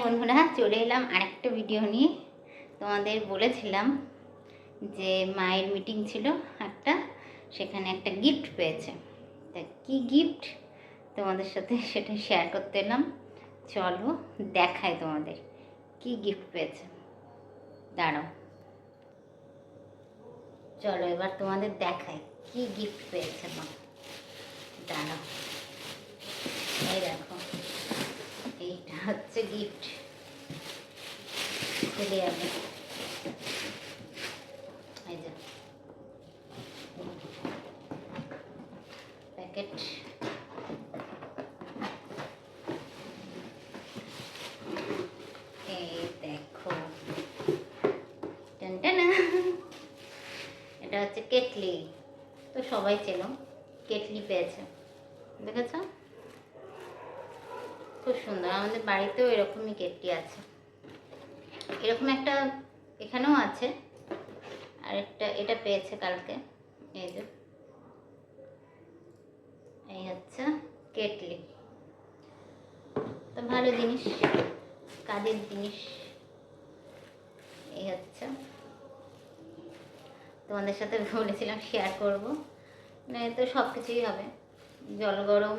বন্ধুরা, চলে এলাম আরেকটা ভিডিও নিয়ে। তোমাদের বলেছিলাম যে মায়ের মিটিং ছিল একটা, সেখানে একটা গিফট পেয়েছে। তা কী গিফট তোমাদের সাথে সেটা শেয়ার করতে এলাম। চলো দেখাই তোমাদের কি গিফট পেয়েছে। দাঁড়াও, চলো এবার তোমাদের দেখাই কি গিফট পেয়েছে মা। দাঁড়াও, এই দেখো, এইটা হচ্ছে গিফট। খুলে যাবে, এই যে প্যাকেট। এই দেখো, টানটানা, এটা হচ্ছে কেটলি। তো সবাই চেনো, কেটলি পেয়েছে, দেখেছ? খুব সুন্দর। আমাদের বাড়িতেও এরকমই কেটলি আছে, এরকম একটা এখানেও আছে। আর একটা এটা পেয়েছে কালকে। এই যে, এই হচ্ছে কেটলি। তো ভালো জিনিস, কাজের জিনিস। এই হচ্ছে, তোমাদের সাথে বলেছিলাম শেয়ার করব, মানে তো সব কিছুই হবে। জল গরম,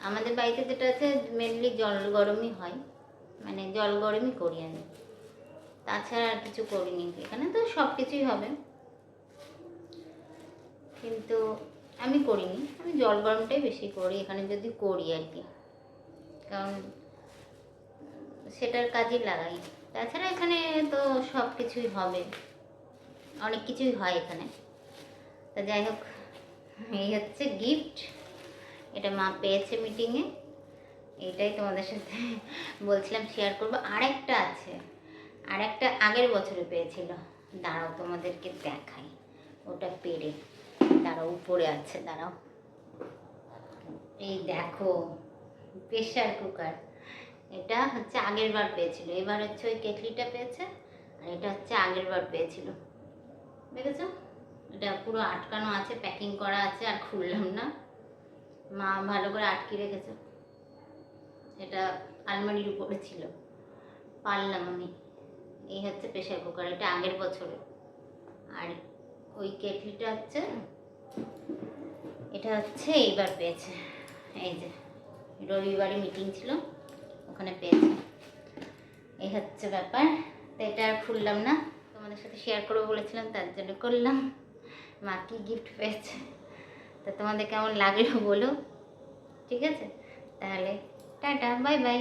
আমাদের বাড়িতে যেটা আছে মেনলি জল গরমই হয়, মানে জল গরমই করি আমি, তাছাড়া আর কিছু করিনি। এখানে তো সব কিছুই হবে, কিন্তু আমি করিনি, আমি জল গরমটাই বেশি করি এখানে যদি করি আর কি, কারণ সেটার কাজে লাগাই। তাছাড়া এখানে তো সব কিছুই হবে, অনেক কিছুই হয় এখানে। তা যাই হোক, এই হচ্ছে গিফট। এটা মা পেয়েছে মিটিংয়ে, এইটাই তোমাদের সাথে বলছিলাম শেয়ার করবো। আরেকটা আছে, আরেকটা আগের বছরে পেয়েছিল। দাঁড়াও তোমাদেরকে দেখাই ওটা পেরে। দাঁড়াও, উপরে আছে, দাঁড়াও। এই দেখো, প্রেশার কুকার। এটা হচ্ছে আগের বার পেয়েছিল, এবার হচ্ছে ওই কেটলিটা পেয়েছে। আর এটা হচ্ছে আগের বার পেয়েছিল, দেখেছ? এটা পুরো আটকানো আছে, প্যাকিং করা আছে, আর খুললাম না, মা ভালো করে আটকে রেখেছে। এটা আলমারির উপরে ছিল, পারলাম আমি। এই হচ্ছে প্রেশার কুকার, এটা আগের বছরে। আর ওই কেটলিটা হচ্ছে, এটা হচ্ছে এইবার পেয়েছে। এই যে রবিবারে মিটিং ছিল, ওখানে পেয়েছে। এই হচ্ছে ব্যাপার। তো এটা আর খুললাম না, তোমাদের সাথে শেয়ার করবো বলেছিলাম, তার জন্য করলাম। মা কি গিফট পেয়েছে, তা তোমাদের কেমন লাগলো বলো। ঠিক আছে, তাহলে টাটা, বাই বাই।